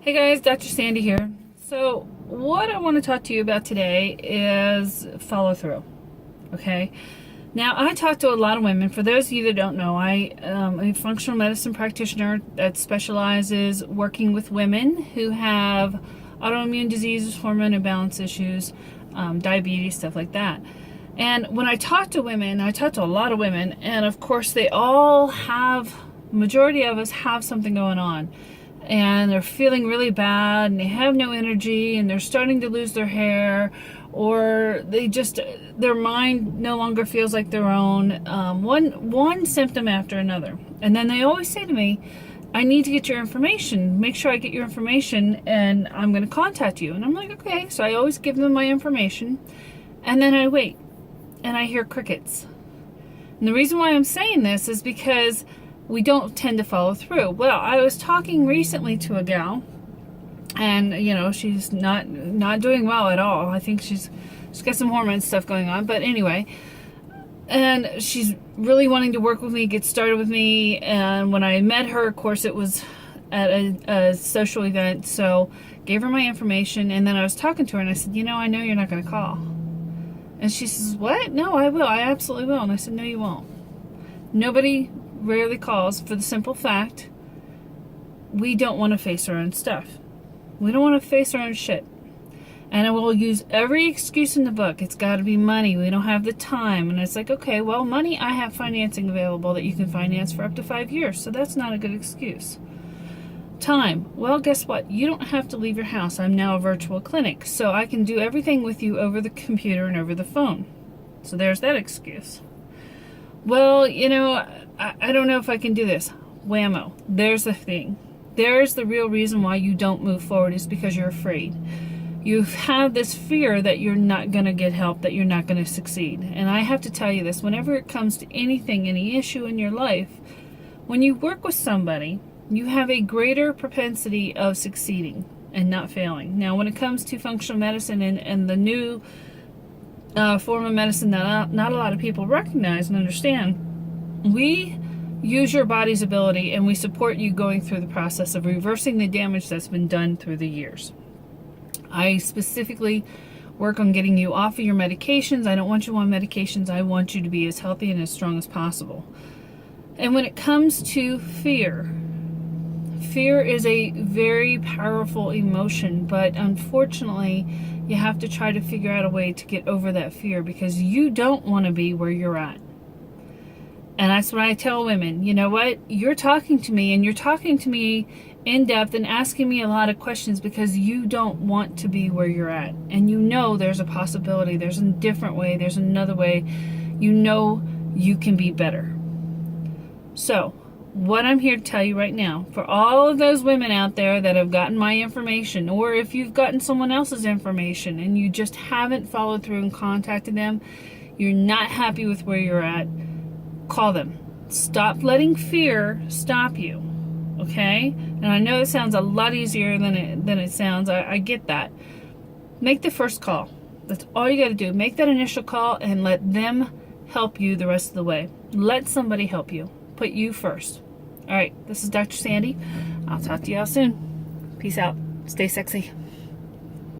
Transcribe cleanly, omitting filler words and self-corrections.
Hey guys, Dr. Sandy here. So what I want to talk to you about today is follow through. Okay. Now I talk to a lot of women. For those of you that don't know, I am a functional medicine practitioner that specializes working with women who have autoimmune diseases, hormone imbalance issues, diabetes, stuff like that. And when I talk to women, I talk to a lot of women, and of course they all have, majority of us have something going on. And they're feeling really bad and they have no energy and they're starting to lose their hair, or their mind no longer feels like their own, one symptom after another. And then they always say to me, I need to get your information, make sure I get your information, and I'm going to contact you. And I'm like, okay. So I always give them my information, and then I wait and I hear crickets. And the reason why I'm saying this is because we don't tend to follow through. Well, I was talking recently to a gal, and she's not doing well at all. I think she's got some hormone stuff going on, but anyway, and she's really wanting to work with me, get started with me. And when I met her, of course, it was at a social event, so gave her my information, and then I was talking to her and I said, I know you're not going to call. And she says, what? No, I will. I absolutely will. And I said, no, you won't. Nobody rarely calls, for the simple fact we don't want to face our own stuff. We don't want to face our own shit. And I will use every excuse in the book. It's got to be money. We don't have the time. And it's like, okay, well, money, I have financing available that you can finance for up to 5 years. So that's not a good excuse. Time. Well, guess what? You don't have to leave your house. I'm now a virtual clinic. So I can do everything with you over the computer and over the phone. So there's that excuse. Well, I don't know if I can do this. Whammo. There's the thing. There's the real reason why you don't move forward, is because you're afraid. You have this fear that you're not going to get help, that you're not going to succeed. And I have to tell you this, whenever it comes to anything, any issue in your life, when you work with somebody, you have a greater propensity of succeeding and not failing. Now, when it comes to functional medicine and the new form of medicine that not a lot of people recognize and understand, we use your body's ability and we support you going through the process of reversing the damage that's been done through the years. I specifically work on getting you off of your medications. I don't want you on medications. I want you to be as healthy and as strong as possible. And when it comes to fear is a very powerful emotion, but unfortunately you have to try to figure out a way to get over that fear, because you don't want to be where you're at. And that's what I tell women. You know what? You're talking to me, and you're talking to me in depth and asking me a lot of questions because you don't want to be where you're at. And there's a possibility. There's a different way. There's another way. You can be better. So, what I'm here to tell you right now, for all of those women out there that have gotten my information, or if you've gotten someone else's information and you just haven't followed through and contacted them, you're not happy with where you're at, call them. Stop letting fear stop you, okay? And I know it sounds a lot easier than it sounds. I get that. Make the first call. That's all you got to do. Make that initial call and let them help you the rest of the way. Let somebody help you. Put you first. All right, this is Dr. Sandy. I'll talk to y'all soon. Peace out. Stay sexy.